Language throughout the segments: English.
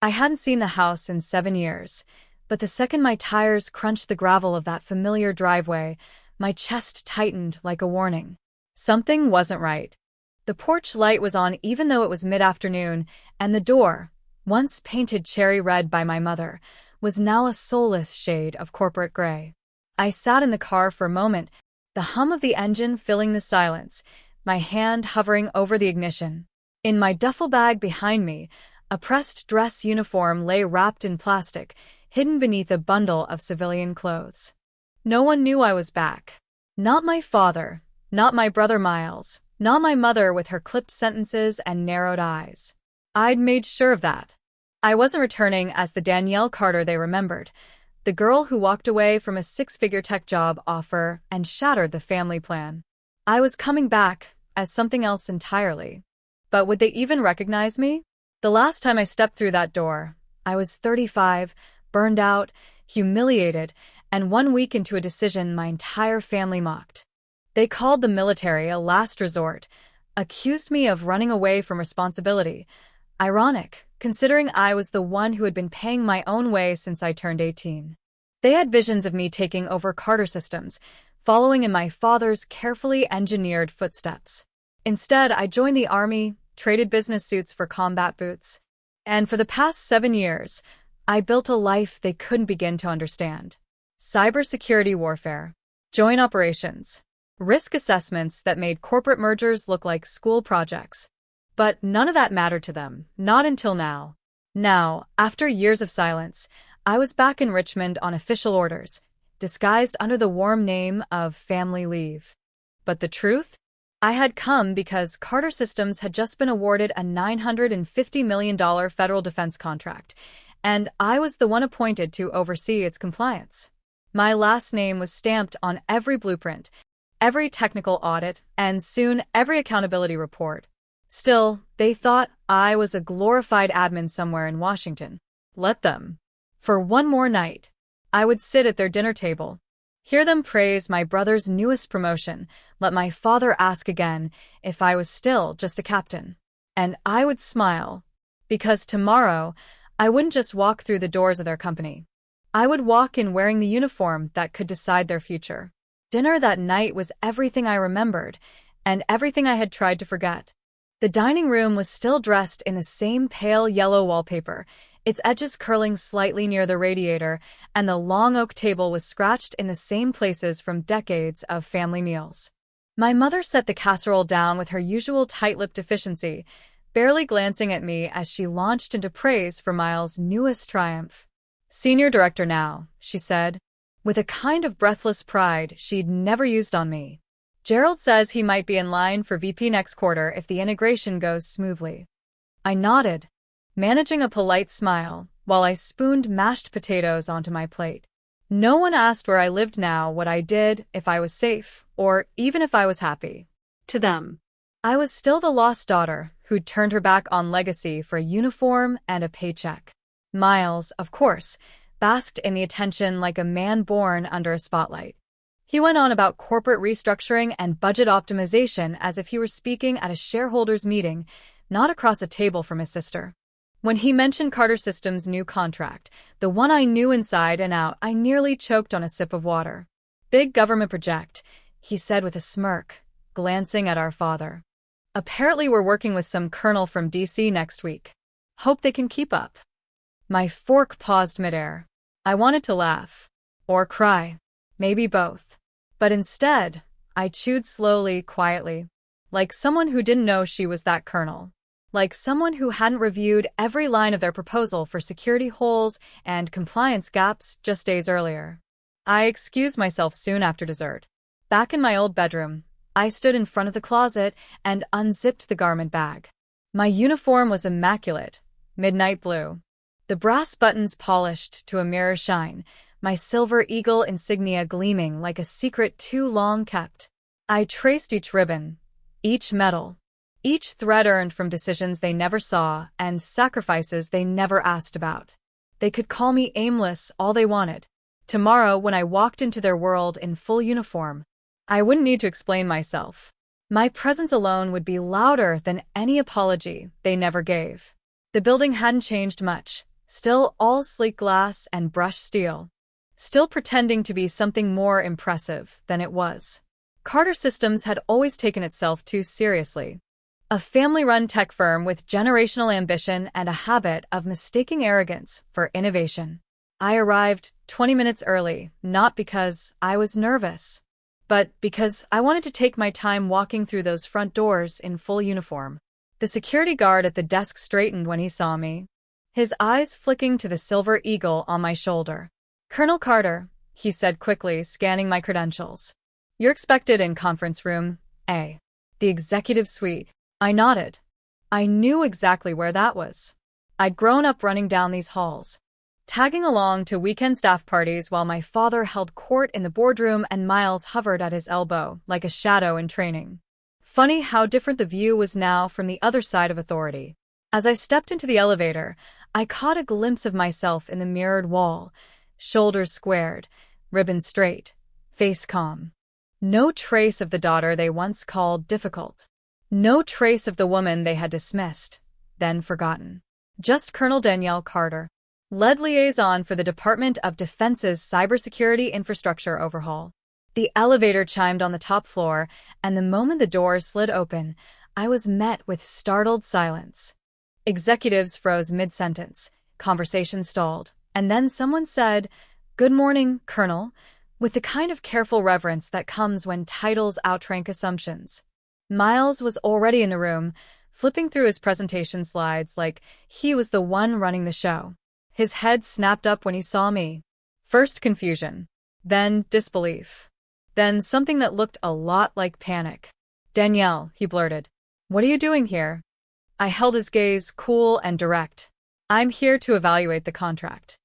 I hadn't seen the house in 7 years, but the second my tires crunched the gravel of that familiar driveway, my chest tightened like a warning. Something wasn't right. The porch light was on even though it was mid-afternoon, and the door, once painted cherry red by my mother, was now a soulless shade of corporate gray. I sat in the car for a moment, the hum of the engine filling the silence, my hand hovering over the ignition. In my duffel bag behind me, a pressed dress uniform lay wrapped in plastic, hidden beneath a bundle of civilian clothes. No one knew I was back. Not my father, not my brother Miles, not my mother with her clipped sentences and narrowed eyes. I'd made sure of that. I wasn't returning as the Danielle Carter they remembered, the girl who walked away from a six-figure tech job offer and shattered the family plan. I was coming back as something else entirely. But would they even recognize me? The last time I stepped through that door, I was 35, burned out, humiliated, and 1 week into a decision my entire family mocked. They called the military a last resort, accused me of running away from responsibility. Ironic, considering I was the one who had been paying my own way since I turned 18. They had visions of me taking over Carter Systems, following in my father's carefully engineered footsteps. Instead, I joined the Army, traded business suits for combat boots, and for the past 7 years, I built a life they couldn't begin to understand. Cybersecurity warfare, joint operations, risk assessments that made corporate mergers look like school projects. But none of that mattered to them, not until now. Now, after years of silence, I was back in Richmond on official orders, disguised under the warm name of family leave. But the truth? I had come because Carter Systems had just been awarded a $950 million federal defense contract, and I was the one appointed to oversee its compliance. My last name was stamped on every blueprint, every technical audit, and soon every accountability report. Still, they thought I was a glorified admin somewhere in Washington. Let them. For one more night, I would sit at their dinner table, hear them praise my brother's newest promotion, let my father ask again if I was still just a captain. And I would smile, because tomorrow I wouldn't just walk through the doors of their company. I would walk in wearing the uniform that could decide their future. Dinner that night was everything I remembered, and everything I had tried to forget. The dining room was still dressed in the same pale yellow wallpaper, its edges curling slightly near the radiator, and the long oak table was scratched in the same places from decades of family meals. My mother set the casserole down with her usual tight-lipped efficiency, barely glancing at me as she launched into praise for Miles' newest triumph. "Senior director now," she said, with a kind of breathless pride she'd never used on me. "Gerald says he might be in line for VP next quarter if the integration goes smoothly." I nodded, managing a polite smile, while I spooned mashed potatoes onto my plate. No one asked where I lived now, what I did, if I was safe, or even if I was happy. To them, I was still the lost daughter who'd turned her back on legacy for a uniform and a paycheck. Miles, of course, basked in the attention like a man born under a spotlight. He went on about corporate restructuring and budget optimization as if he were speaking at a shareholders' meeting, not across a table from his sister. When he mentioned Carter Systems' new contract, the one I knew inside and out, I nearly choked on a sip of water. "Big government project," he said with a smirk, glancing at our father. "Apparently we're working with some colonel from DC next week. Hope they can keep up." My fork paused midair. I wanted to laugh. Or cry. Maybe both. But instead, I chewed slowly, quietly, like someone who didn't know she was that colonel. Like someone who hadn't reviewed every line of their proposal for security holes and compliance gaps just days earlier. I excused myself soon after dessert. Back in my old bedroom, I stood in front of the closet and unzipped the garment bag. My uniform was immaculate, midnight blue. The brass buttons polished to a mirror shine, my silver eagle insignia gleaming like a secret too long kept. I traced each ribbon, each medal, each thread earned from decisions they never saw and sacrifices they never asked about. They could call me aimless all they wanted. Tomorrow, when I walked into their world in full uniform, I wouldn't need to explain myself. My presence alone would be louder than any apology they never gave. The building hadn't changed much, Still all sleek glass and brushed steel. Still pretending to be something more impressive than it was. Carter Systems had always taken itself too seriously. A family-run tech firm with generational ambition and a habit of mistaking arrogance for innovation. I arrived 20 minutes early, not because I was nervous, but because I wanted to take my time walking through those front doors in full uniform. The security guard at the desk straightened when he saw me, his eyes flicking to the silver eagle on my shoulder. "Colonel Carter," he said quickly, scanning my credentials. "You're expected in conference room A, the executive suite." I nodded. I knew exactly where that was. I'd grown up running down these halls, tagging along to weekend staff parties while my father held court in the boardroom and Miles hovered at his elbow like a shadow in training. Funny how different the view was now from the other side of authority. As I stepped into the elevator, I caught a glimpse of myself in the mirrored wall, shoulders squared, ribbons straight, face calm. No trace of the daughter they once called difficult. No trace of the woman they had dismissed, then forgotten. Just Colonel Danielle Carter, lead liaison for the Department of Defense's cybersecurity infrastructure overhaul. The elevator chimed on the top floor, and the moment the doors slid open, I was met with startled silence. Executives froze mid-sentence, conversation stalled, and then someone said, "Good morning, Colonel," with the kind of careful reverence that comes when titles outrank assumptions. Miles was already in the room, flipping through his presentation slides like he was the one running the show. His head snapped up when he saw me. First confusion, then disbelief, then something that looked a lot like panic. "Danielle," he blurted, "what are you doing here?" I held his gaze cool and direct. "I'm here to evaluate the contract."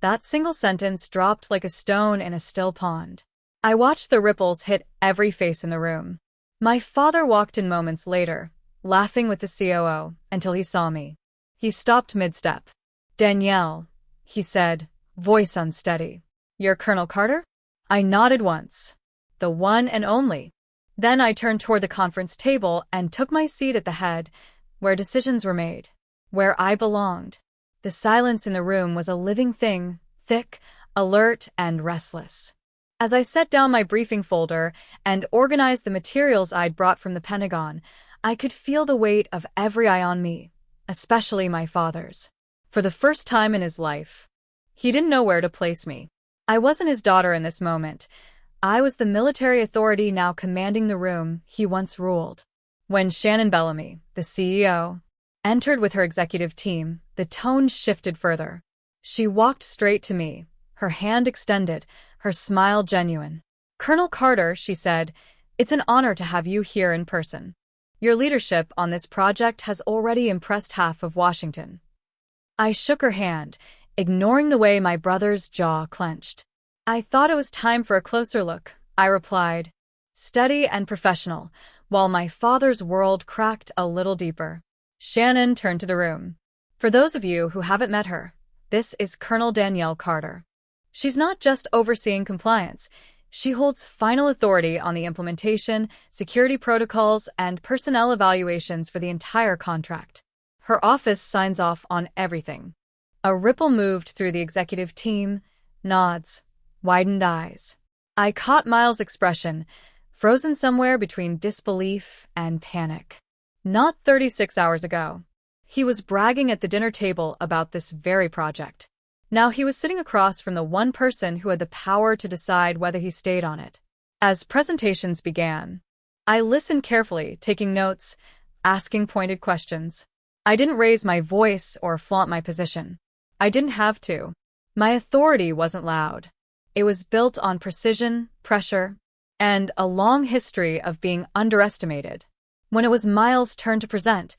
That single sentence dropped like a stone in a still pond. I watched the ripples hit every face in the room. My father walked in moments later, laughing with the COO, until he saw me. He stopped mid-step. "Danielle," he said, voice unsteady. "You're Colonel Carter?" I nodded once. The one and only. Then I turned toward the conference table and took my seat at the head, where decisions were made, where I belonged. The silence in the room was a living thing, thick, alert, and restless. As I set down my briefing folder and organized the materials I'd brought from the Pentagon, I could feel the weight of every eye on me, especially my father's. For the first time in his life, he didn't know where to place me. I wasn't his daughter in this moment. I was the military authority now commanding the room he once ruled. When Shannon Bellamy, the CEO, entered with her executive team, the tone shifted further. She walked straight to me, her hand extended, her smile genuine. "Colonel Carter," she said, "it's an honor to have you here in person. Your leadership on this project has already impressed half of Washington." I shook her hand, ignoring the way my brother's jaw clenched. "I thought it was time for a closer look," I replied, steady and professional, while my father's world cracked a little deeper. Shannon turned to the room. "For those of you who haven't met her, this is Colonel Danielle Carter. She's not just overseeing compliance. She holds final authority on the implementation, security protocols, and personnel evaluations for the entire contract. Her office signs off on everything." A ripple moved through the executive team, nods, widened eyes. I caught Miles' expression, frozen somewhere between disbelief and panic. Not 36 hours ago, he was bragging at the dinner table about this very project. Now he was sitting across from the one person who had the power to decide whether he stayed on it. As presentations began, I listened carefully, taking notes, asking pointed questions. I didn't raise my voice or flaunt my position. I didn't have to. My authority wasn't loud. It was built on precision, pressure, and a long history of being underestimated. When it was Miles' turn to present,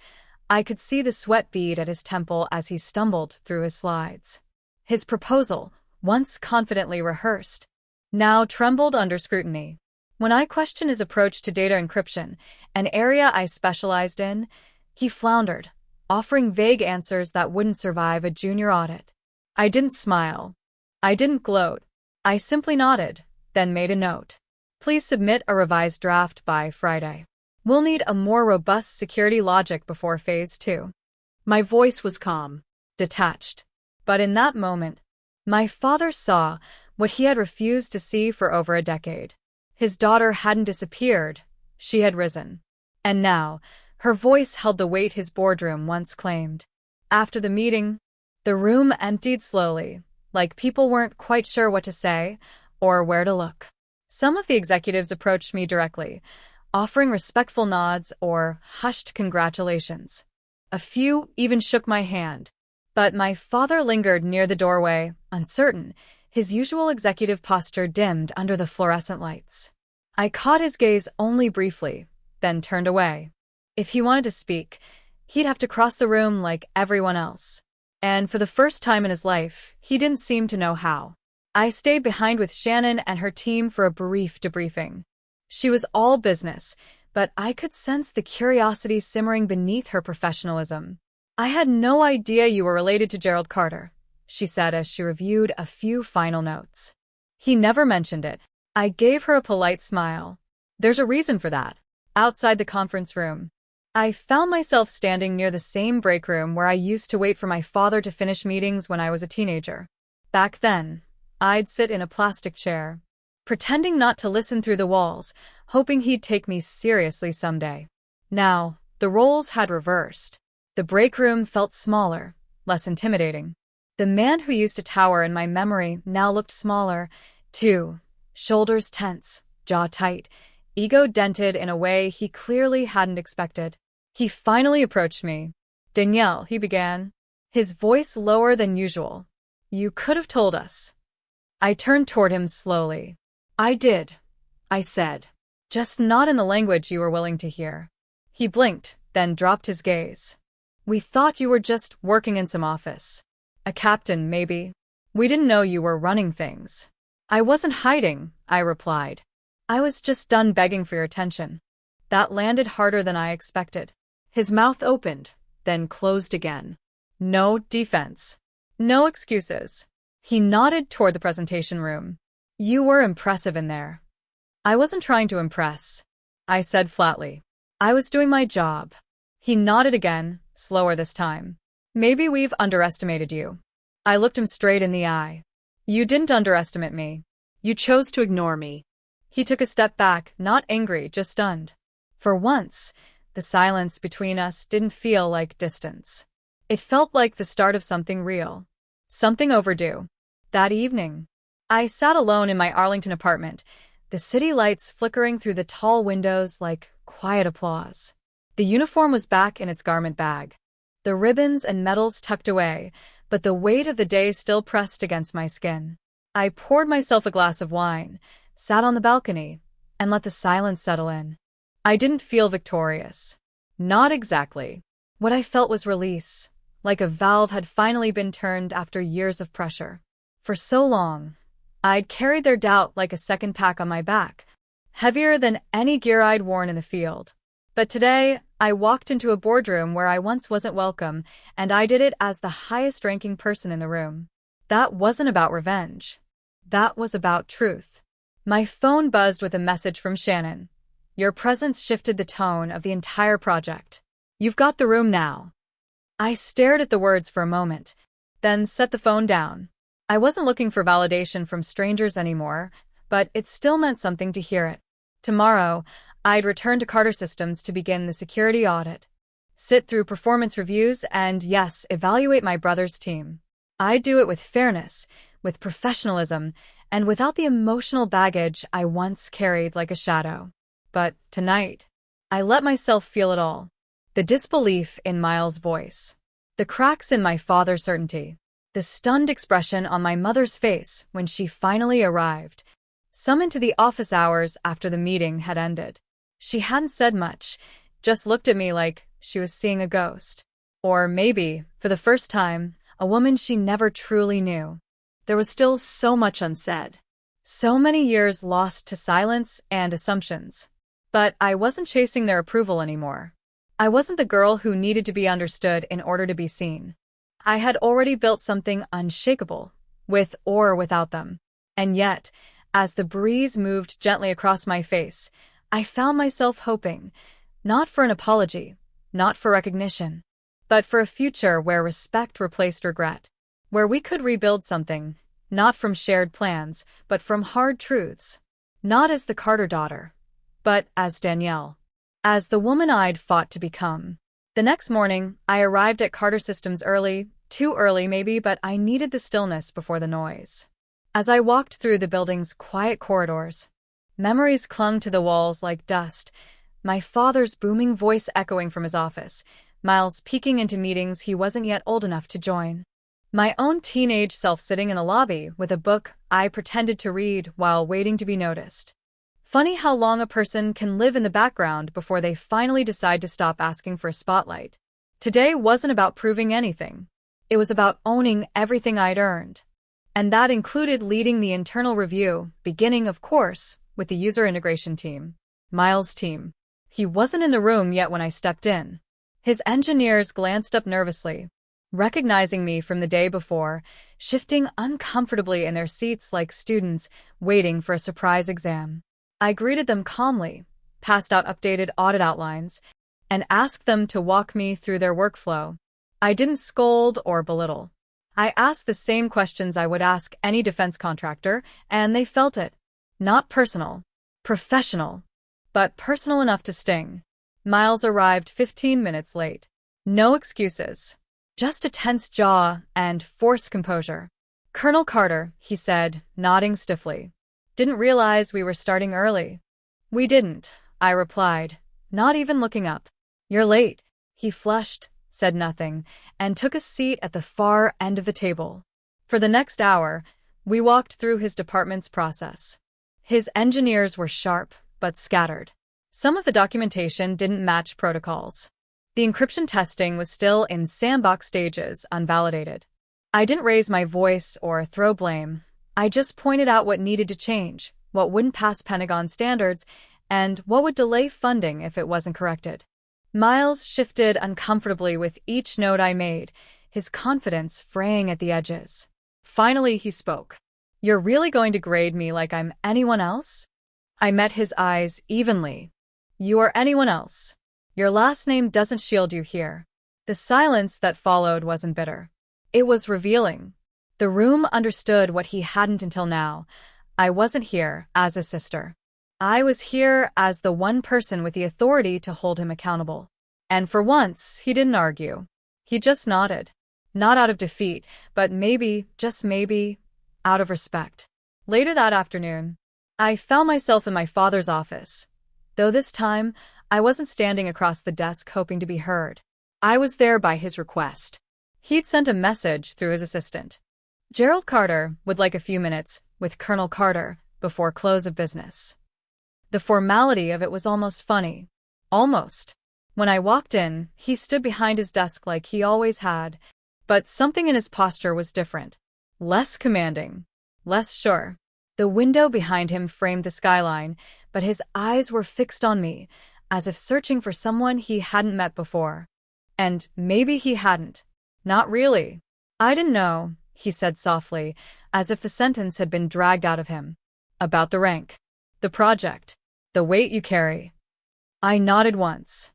I could see the sweat bead at his temple as he stumbled through his slides. His proposal, once confidently rehearsed, now trembled under scrutiny. When I questioned his approach to data encryption, an area I specialized in, he floundered, offering vague answers that wouldn't survive a junior audit. I didn't smile. I didn't gloat. I simply nodded, then made a note. "Please submit a revised draft by Friday. We'll need a more robust security logic before Phase 2. My voice was calm, detached. But in that moment, my father saw what he had refused to see for over a decade. His daughter hadn't disappeared, she had risen. And now, her voice held the weight his boardroom once claimed. After the meeting, the room emptied slowly, like people weren't quite sure what to say or where to look. Some of the executives approached me directly, offering respectful nods or hushed congratulations. A few even shook my hand. But my father lingered near the doorway, uncertain, his usual executive posture dimmed under the fluorescent lights. I caught his gaze only briefly, then turned away. If he wanted to speak, he'd have to cross the room like everyone else. And for the first time in his life, he didn't seem to know how. I stayed behind with Shannon and her team for a brief debriefing. She was all business, but I could sense the curiosity simmering beneath her professionalism. "I had no idea you were related to Gerald Carter," she said as she reviewed a few final notes. "He never mentioned it." I gave her a polite smile. "There's a reason for that." Outside the conference room, I found myself standing near the same break room where I used to wait for my father to finish meetings when I was a teenager. Back then, I'd sit in a plastic chair, pretending not to listen through the walls, hoping he'd take me seriously someday. Now, the roles had reversed. The break room felt smaller, less intimidating. The man who used to tower in my memory now looked smaller, too, shoulders tense, jaw tight, ego dented in a way he clearly hadn't expected. He finally approached me. "Danielle," he began, his voice lower than usual. "You could have told us." I turned toward him slowly. "I did," I said. "Just not in the language you were willing to hear." He blinked, then dropped his gaze. "We thought you were just working in some office. A captain, maybe. We didn't know you were running things." "I wasn't hiding," I replied. "I was just done begging for your attention." That landed harder than I expected. His mouth opened, then closed again. No defense. No excuses. He nodded toward the presentation room. "You were impressive in there." "I wasn't trying to impress," I said flatly. "I was doing my job." He nodded again, slower this time. "Maybe we've underestimated you." I looked him straight in the eye. "You didn't underestimate me. You chose to ignore me." He took a step back, not angry, just stunned. For once, the silence between us didn't feel like distance. It felt like the start of something real. Something overdue. That evening, I sat alone in my Arlington apartment, the city lights flickering through the tall windows like quiet applause. The uniform was back in its garment bag, the ribbons and medals tucked away, but the weight of the day still pressed against my skin. I poured myself a glass of wine, sat on the balcony, and let the silence settle in. I didn't feel victorious. Not exactly. What I felt was release, like a valve had finally been turned after years of pressure. For so long, I'd carried their doubt like a second pack on my back, heavier than any gear I'd worn in the field. But today, I walked into a boardroom where I once wasn't welcome, and I did it as the highest-ranking person in the room. That wasn't about revenge. That was about truth. My phone buzzed with a message from Shannon. "Your presence shifted the tone of the entire project. You've got the room now." I stared at the words for a moment, then set the phone down. I wasn't looking for validation from strangers anymore, but it still meant something to hear it. Tomorrow, I'd return to Carter Systems to begin the security audit, sit through performance reviews, and yes, evaluate my brother's team. I'd do it with fairness, with professionalism, and without the emotional baggage I once carried like a shadow. But tonight, I let myself feel it all. The disbelief in Miles' voice, the cracks in my father's certainty, the stunned expression on my mother's face when she finally arrived, summoned to the office hours after the meeting had ended. She hadn't said much, just looked at me like she was seeing a ghost. Or maybe, for the first time, a woman she never truly knew. There was still so much unsaid. So many years lost to silence and assumptions. But I wasn't chasing their approval anymore. I wasn't the girl who needed to be understood in order to be seen. I had already built something unshakable, with or without them. And yet, as the breeze moved gently across my face, I found myself hoping, not for an apology, not for recognition, but for a future where respect replaced regret, where we could rebuild something, not from shared plans, but from hard truths. Not as the Carter daughter, but as Danielle. As the woman I'd fought to become. The next morning, I arrived at Carter Systems early, too early maybe, but I needed the stillness before the noise. As I walked through the building's quiet corridors, memories clung to the walls like dust, my father's booming voice echoing from his office, Miles peeking into meetings he wasn't yet old enough to join. My own teenage self sitting in the lobby with a book I pretended to read while waiting to be noticed. Funny how long a person can live in the background before they finally decide to stop asking for a spotlight. Today wasn't about proving anything. It was about owning everything I'd earned. And that included leading the internal review, beginning, of course, with the user integration team. Miles' team. He wasn't in the room yet when I stepped in. His engineers glanced up nervously, recognizing me from the day before, shifting uncomfortably in their seats like students waiting for a surprise exam. I greeted them calmly, passed out updated audit outlines, and asked them to walk me through their workflow. I didn't scold or belittle. I asked the same questions I would ask any defense contractor, and they felt it. Not personal, professional, but personal enough to sting. Miles arrived 15 minutes late. No excuses. Just a tense jaw and forced composure. "Colonel Carter," he said, nodding stiffly. "Didn't realize we were starting early." "We didn't," I replied, not even looking up. "You're late." He flushed, said nothing, and took a seat at the far end of the table. For the next hour, we walked through his department's process. His engineers were sharp, but scattered. Some of the documentation didn't match protocols. The encryption testing was still in sandbox stages, unvalidated. I didn't raise my voice or throw blame. I just pointed out what needed to change, what wouldn't pass Pentagon standards, and what would delay funding if it wasn't corrected. Miles shifted uncomfortably with each note I made, his confidence fraying at the edges. Finally, he spoke. "You're really going to grade me like I'm anyone else?" I met his eyes evenly. "You are anyone else. Your last name doesn't shield you here." The silence that followed wasn't bitter. It was revealing. The room understood what he hadn't until now. I wasn't here as a sister. I was here as the one person with the authority to hold him accountable. And for once, he didn't argue. He just nodded. Not out of defeat, but maybe, just maybe, out of respect. Later that afternoon, I found myself in my father's office. Though this time, I wasn't standing across the desk hoping to be heard. I was there by his request. He'd sent a message through his assistant. Gerald Carter would like a few minutes with Colonel Carter before close of business. The formality of it was almost funny. Almost. When I walked in, he stood behind his desk like he always had, but something in his posture was different. Less commanding. Less sure. The window behind him framed the skyline, but his eyes were fixed on me, as if searching for someone he hadn't met before. And maybe he hadn't. Not really. "I didn't know," he said softly, as if the sentence had been dragged out of him. "About the rank. The project. The weight you carry." I nodded once.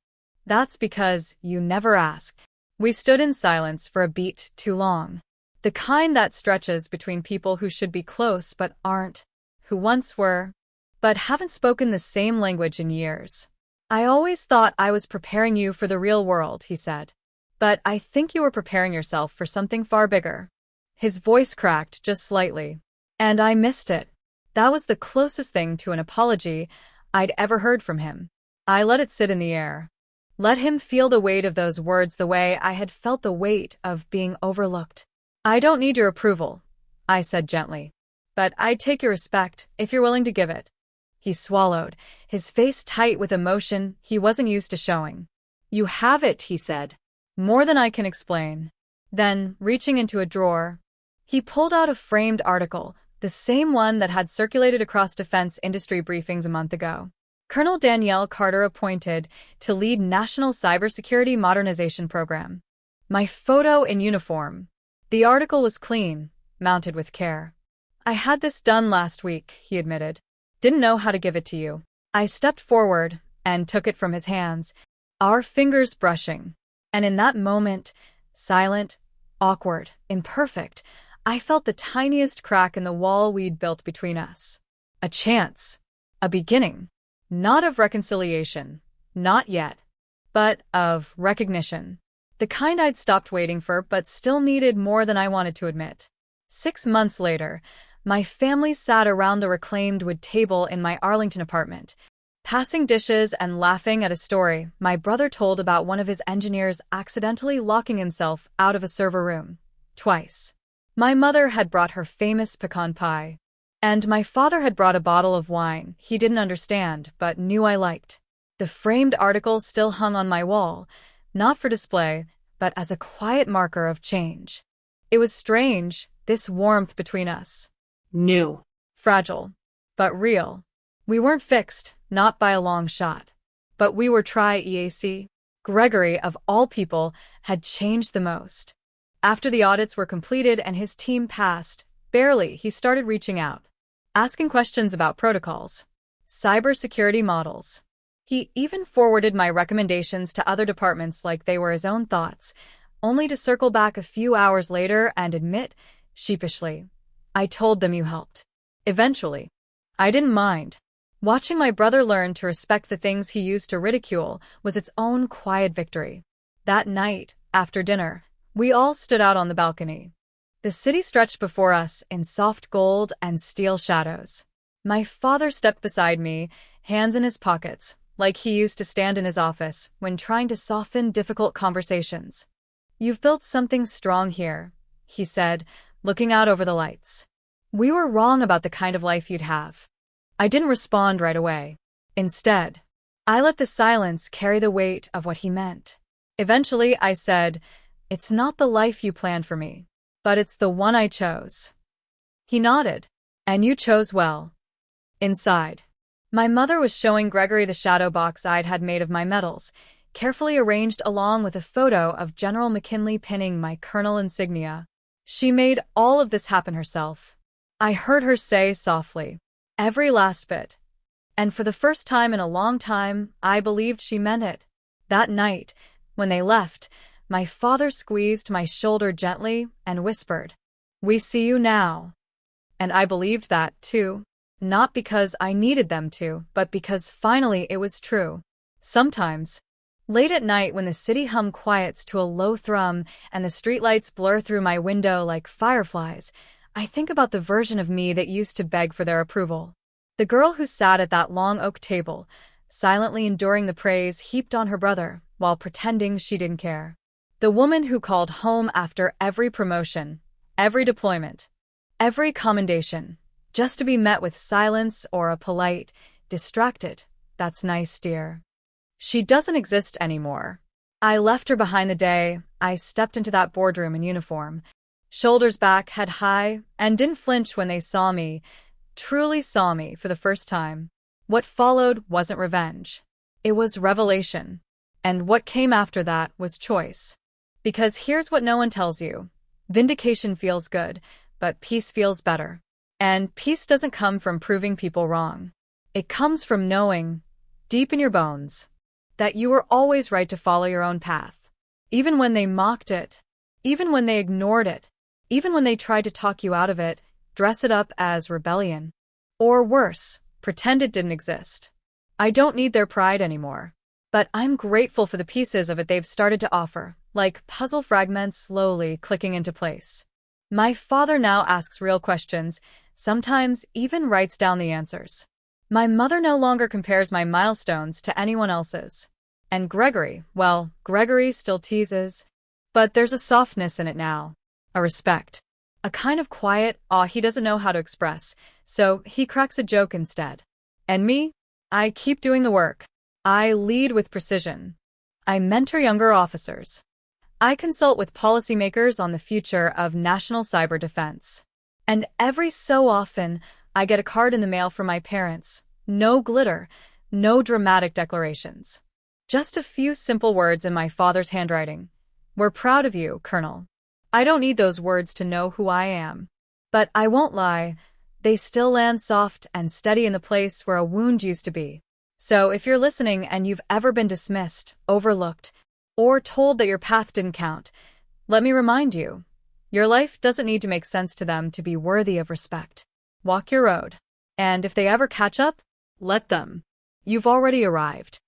"That's because you never ask." We stood in silence for a beat too long. The kind that stretches between people who should be close but aren't, who once were, but haven't spoken the same language in years. "I always thought I was preparing you for the real world," he said. "But I think you were preparing yourself for something far bigger." His voice cracked just slightly. And I missed it. That was the closest thing to an apology I'd ever heard from him. I let it sit in the air. Let him feel the weight of those words the way I had felt the weight of being overlooked. "I don't need your approval," I said gently. "But I'd take your respect if you're willing to give it." He swallowed, his face tight with emotion he wasn't used to showing. "You have it," he said. "More than I can explain." Then, reaching into a drawer, he pulled out a framed article, the same one that had circulated across defense industry briefings a month ago. Colonel Danielle Carter appointed to lead National Cybersecurity Modernization Program. My photo in uniform. The article was clean, mounted with care. "I had this done last week," he admitted. "Didn't know how to give it to you." I stepped forward and took it from his hands, our fingers brushing. And in that moment, silent, awkward, imperfect. I felt the tiniest crack in the wall we'd built between us. A chance. A beginning. Not of reconciliation. Not yet. But of recognition. The kind I'd stopped waiting for but still needed more than I wanted to admit. 6 months later, my family sat around the reclaimed wood table in my Arlington apartment, passing dishes and laughing at a story my brother told about one of his engineers accidentally locking himself out of a server room. Twice. My mother had brought her famous pecan pie, and my father had brought a bottle of wine he didn't understand but knew I liked. The framed article still hung on my wall, not for display, but as a quiet marker of change. It was strange, this warmth between us. New. Fragile, but real. We weren't fixed, not by a long shot. But we were EAC. Gregory, of all people, had changed the most. After the audits were completed and his team passed, barely, he started reaching out, asking questions about protocols, cybersecurity models. He even forwarded my recommendations to other departments like they were his own thoughts, only to circle back a few hours later and admit, sheepishly, "I told them you helped." Eventually. I didn't mind. Watching my brother learn to respect the things he used to ridicule was its own quiet victory. That night, after dinner, we all stood out on the balcony. The city stretched before us in soft gold and steel shadows. My father stepped beside me, hands in his pockets, like he used to stand in his office when trying to soften difficult conversations. "You've built something strong here," he said, looking out over the lights. "We were wrong about the kind of life you'd have." I didn't respond right away. Instead, I let the silence carry the weight of what he meant. Eventually, I said, "It's not the life you planned for me, but it's the one I chose." He nodded. "And you chose well." Inside, my mother was showing Gregory the shadow box I'd had made of my medals, carefully arranged along with a photo of General McKinley pinning my colonel insignia. She made all of this happen herself. I heard her say softly, "Every last bit." And for the first time in a long time, I believed she meant it. That night, when they left, my father squeezed my shoulder gently and whispered, "We see you now." And I believed that, too. Not because I needed them to, but because finally it was true. Sometimes, late at night when the city hum quiets to a low thrum and the streetlights blur through my window like fireflies, I think about the version of me that used to beg for their approval. The girl who sat at that long oak table, silently enduring the praise heaped on her brother while pretending she didn't care. The woman who called home after every promotion, every deployment, every commendation, just to be met with silence or a polite, distracted, "That's nice, dear." She doesn't exist anymore. I left her behind the day I stepped into that boardroom in uniform, shoulders back, head high, and didn't flinch when they saw me, truly saw me for the first time. What followed wasn't revenge. It was revelation. And what came after that was choice. Because here's what no one tells you. Vindication feels good, but peace feels better. And peace doesn't come from proving people wrong. It comes from knowing, deep in your bones, that you were always right to follow your own path. Even when they mocked it, even when they ignored it, even when they tried to talk you out of it, dress it up as rebellion. Or worse, pretend it didn't exist. I don't need their pride anymore. But I'm grateful for the pieces of it they've started to offer, like puzzle fragments slowly clicking into place. My father now asks real questions, sometimes even writes down the answers. My mother no longer compares my milestones to anyone else's. And Gregory, well, Gregory still teases. But there's a softness in it now. A respect. A kind of quiet awe he doesn't know how to express, so he cracks a joke instead. And me? I keep doing the work. I lead with precision. I mentor younger officers. I consult with policymakers on the future of national cyber defense. And every so often, I get a card in the mail from my parents. No glitter, no dramatic declarations. Just a few simple words in my father's handwriting. "We're proud of you, Colonel." I don't need those words to know who I am. But I won't lie, they still land soft and steady in the place where a wound used to be. So if you're listening and you've ever been dismissed, overlooked, or told that your path didn't count, let me remind you, Your life doesn't need to make sense to them to be worthy of respect. Walk your road. And if they ever catch up, let them. You've already arrived.